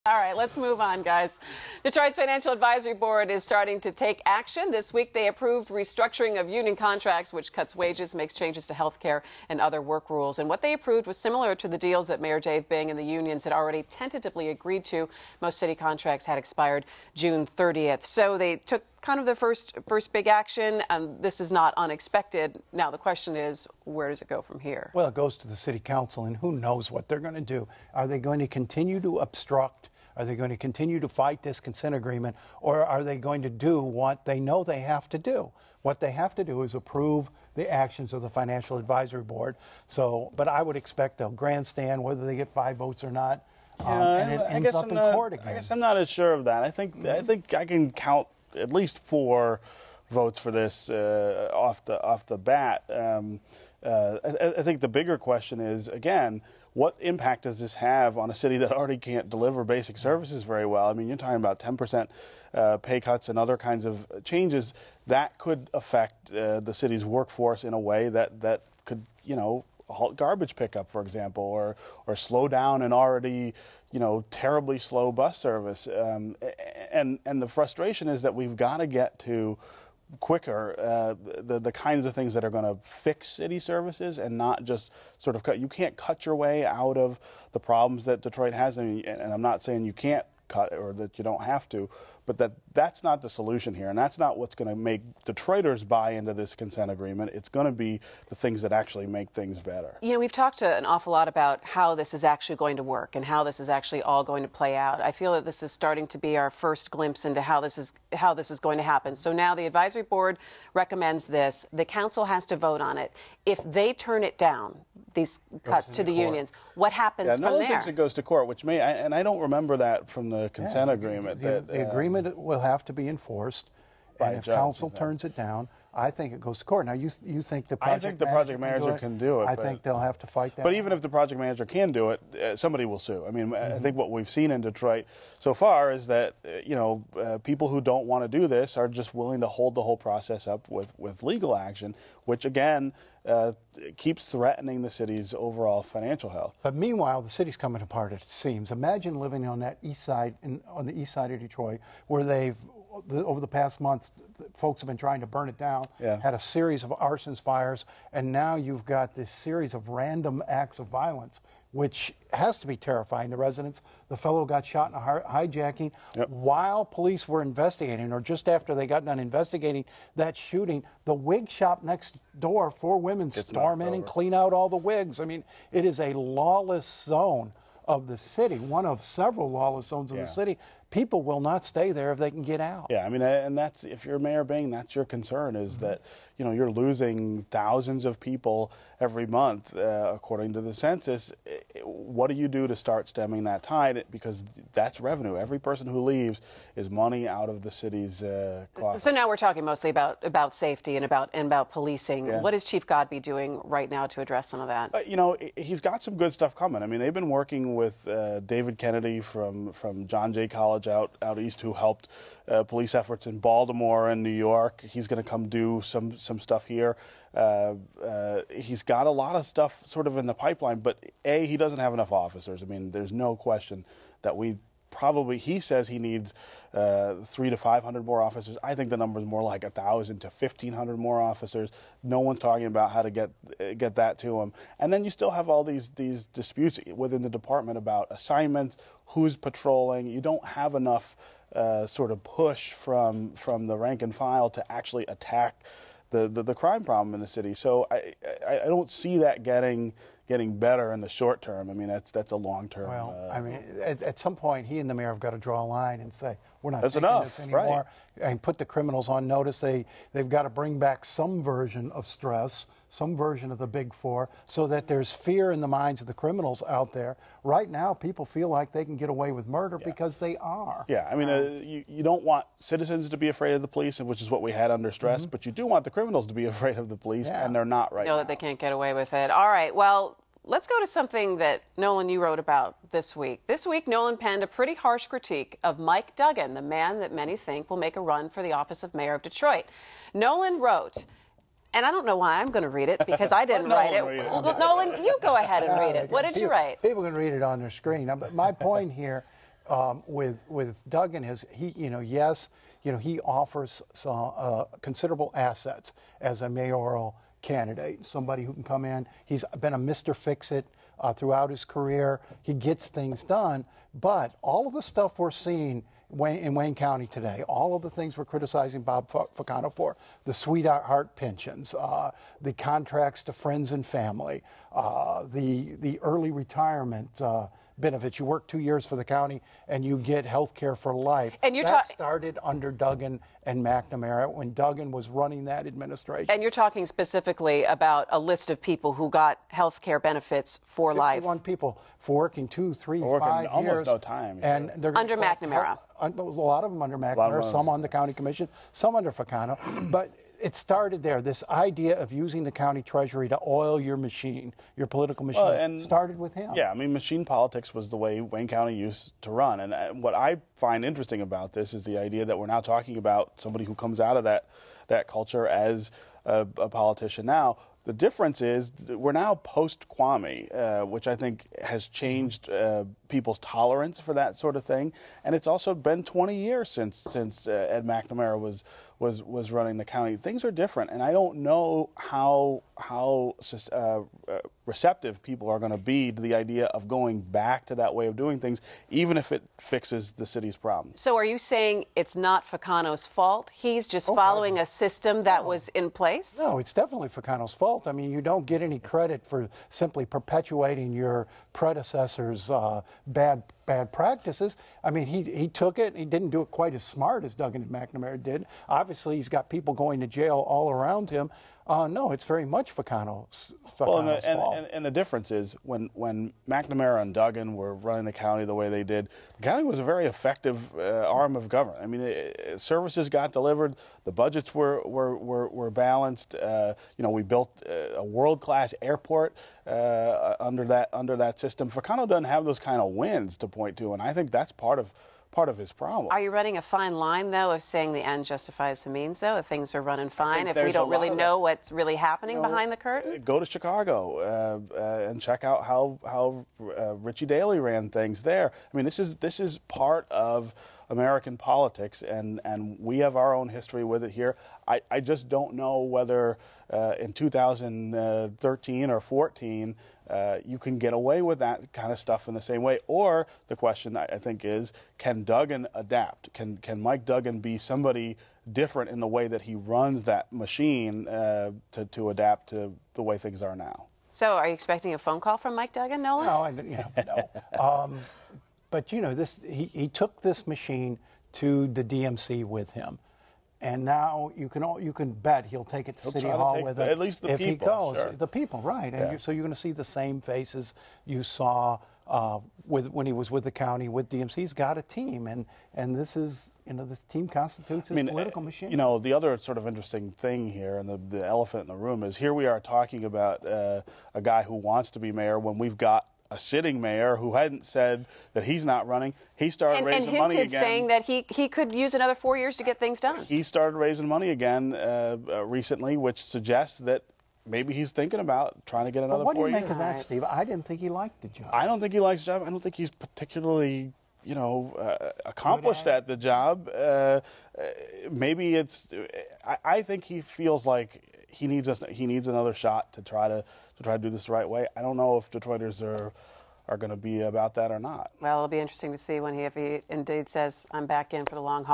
All right, let's move on, guys. Detroit's Financial Advisory Board is starting to take action. This week, they approved restructuring of union contracts, which cuts wages, makes changes to health care and other work rules. And what they approved was similar to the deals that Mayor Dave Bing and the unions had already tentatively agreed to. Most city contracts had expired June 30th. So they took kind of the first big action, and this is not unexpected. Now, the question is, where does it go from here? Well, it goes to the city council, and who knows what they're going to do. Are they going to continue to obstruct? Are they going to continue to fight this consent agreement, or are they going to do what they know they have to do? What they have to do is approve the actions of the Financial Advisory Board. So, but I would expect they'll grandstand whether they get 5 votes or not, and it ends up in court again. I guess I'm not as sure of that. I think I can count at least 4 votes for this off the bat. I think the bigger question is, again, what impact does this have on a city that already can't deliver basic services very well? I mean, you're talking about 10% pay cuts and other kinds of changes that could affect the city's workforce in a way that could, halt garbage pickup, for example, or slow down an already, terribly slow bus service. And the frustration is that we've got to get to quicker the kinds of things that are going to fix city services and not just sort of cut. You can't cut your way out of the problems that Detroit has, and I'm not saying you can't cut or that you don't have to, but that's not the solution here, and that's not what's going to make Detroiters buy into this consent agreement. It's going to be the things that actually make things better. We've talked an awful lot about how this is actually going to work and how this is actually all going to play out. I feel that this is starting to be our first glimpse into how this is going to happen. So now the advisory board recommends this. The council has to vote on it. If they turn it down, these cuts to the unions, what happens from there? Nolan thinks it goes to court, which and I don't remember that from the consent agreement. The agreement will have to be enforced, and if council turns it down, I think it goes to court. Now, you think the project manager can do it. I think they'll have to fight that. But even if the project manager can do it, somebody will sue. I mean, I think what we've seen in Detroit so far is that people who don't want to do this are just willing to hold the whole process up with legal action, which again keeps threatening the city's overall financial health. But meanwhile, the city's coming apart, it seems. Imagine living on that east side, on the east side of Detroit, where over the past month, folks have been trying to burn it down, had a series of arsons, fires, and now you've got this series of random acts of violence, which has to be terrifying to residents. The fellow got shot in a hijacking while police were investigating, or just after they got done investigating that shooting. The wig shop next door, 4 women storm in and clean out all the wigs. I mean, it is a lawless zone of the city, one of several lawless zones of the city. People will not stay there if they can get out. Yeah, I mean, and that's, if you're Mayor Bing, that's your concern, is that, you're losing thousands of people every month, according to the census. What do you do to start stemming that tide? Because that's revenue. Every person who leaves is money out of the city's coffers. So now we're talking mostly about safety and about policing. Yeah. What is Chief Godby doing right now to address some of that? He's got some good stuff coming. I mean, they've been working with David Kennedy from John Jay College out east, who helped police efforts in Baltimore and New York. He's going to come do some stuff here. He's got a lot of stuff sort of in the pipeline, but he doesn't have enough officers. I mean, there's no question that he says he needs 300 to 500 more officers. I think the number is more like 1,000 to 1,500 more officers. No one's talking about how to get that to him. And then you still have all these disputes within the department about assignments, who's patrolling. You don't have enough sort of push from the rank and file to actually attack the crime problem in the city. So I don't see that getting better in the short term. I mean, that's a long term. Well, I mean, at some point, he and the mayor have got to draw a line and say, we're not taking this anymore, right, and put the criminals on notice. They've got to bring back some version of stress, some version of the Big Four, so that there's fear in the minds of the criminals out there. Right now, people feel like they can get away with murder because they are. Yeah, I mean, you don't want citizens to be afraid of the police, which is what we had under stress, but you do want the criminals to be afraid of the police, and they're not right now. Know that they can't get away with it. All right, well, let's go to something that, Nolan, you wrote about this week. This week, Nolan penned a pretty harsh critique of Mike Duggan, the man that many think will make a run for the office of mayor of Detroit. Nolan wrote, and I don't know why I'm going to read it, because I didn't write it. Nolan, you go ahead and read it. What did you write? People can read it on their screen. But my point here with Duggan is he offers some, considerable assets as a mayoral candidate, somebody who can come in. He's been a Mr. Fix-It throughout his career. He gets things done, but all of the stuff we're seeing in Wayne County today, all of the things we're criticizing Bob Ficano for, the sweetheart pensions, the contracts to friends and family, the early retirement benefits. You work 2 years for the county and you get health care for life. And that started under Duggan and McNamara when Duggan was running that administration. And you're talking specifically about a list of people who got health care benefits for life. 51 people for working 2, 3, 5 years. Almost no time. And they're under McNamara. A lot of them under McNamara, some on the county commission, some under Ficano. But it started there. This idea of using the county treasury to oil your machine, your political machine, started with him. Yeah, I mean, machine politics was the way Wayne County used to run. And what I find interesting about this is the idea that we're now talking about somebody who comes out of that culture as a politician now. The difference is we're now post-Kwame, which I think has changed people's tolerance for that sort of thing. And it's also been 20 years since Ed McNamara was running the county. Things are different, and I don't know how receptive people are going to be to the idea of going back to that way of doing things, even if it fixes the city's problems. So are you saying it's not Ficano's fault? He's just following a system that was in place? No, it's definitely Ficano's fault. I mean, you don't get any credit for simply perpetuating your predecessor's bad practices. I mean, he took it. He didn't do it quite as smart as Duggan and McNamara did. Obviously, he's got people going to jail all around him. No, it's very much Ficano's fault. And the difference is when McNamara and Duggan were running the county the way they did, the county was a very effective arm of government. I mean, services got delivered, the budgets were balanced. We built a world-class airport under that system. Ficano doesn't have those kind of wins to point to, and I think that's part of his problem. Are you running a fine line, though, of saying the end justifies the means, though? If things are running fine, if we don't really know what's really happening behind the curtain? Go to Chicago and check out how Richie Daley ran things there. I mean, this is part of American politics, and we have our own history with it here. I just don't know whether in 2013 or 14 you can get away with that kind of stuff in the same way. Or the question, I think, is, can Duggan adapt? Can Mike Duggan be somebody different in the way that he runs that machine to adapt to the way things are now? So are you expecting a phone call from Mike Duggan, Nolan? No. But, he took this machine to the DMC with him. And now you can bet he'll take it to City Hall with him. At least the people. If he goes. Sure. The people, right. And so you're going to see the same faces you saw when he was with the county, with DMC. He's got a team. And this is, this team constitutes his political machine. The other sort of interesting thing here, and the elephant in the room, is here we are talking about a guy who wants to be mayor when we've got a sitting mayor who hadn't said that he's not running. He started raising money again. Saying that he could use another 4 years to get things done. He started raising money again recently, which suggests that maybe he's thinking about trying to get another 4 years. What do you make of that, Steve? I didn't think he liked the job. I don't think he likes the job. I don't think he's particularly accomplished at the job. Maybe it's. I think he feels like he needs another shot to try to do this the right way. I don't know if Detroiters are going to be about that or not. Well, it'll be interesting to see if he indeed says, I'm back in for the long haul.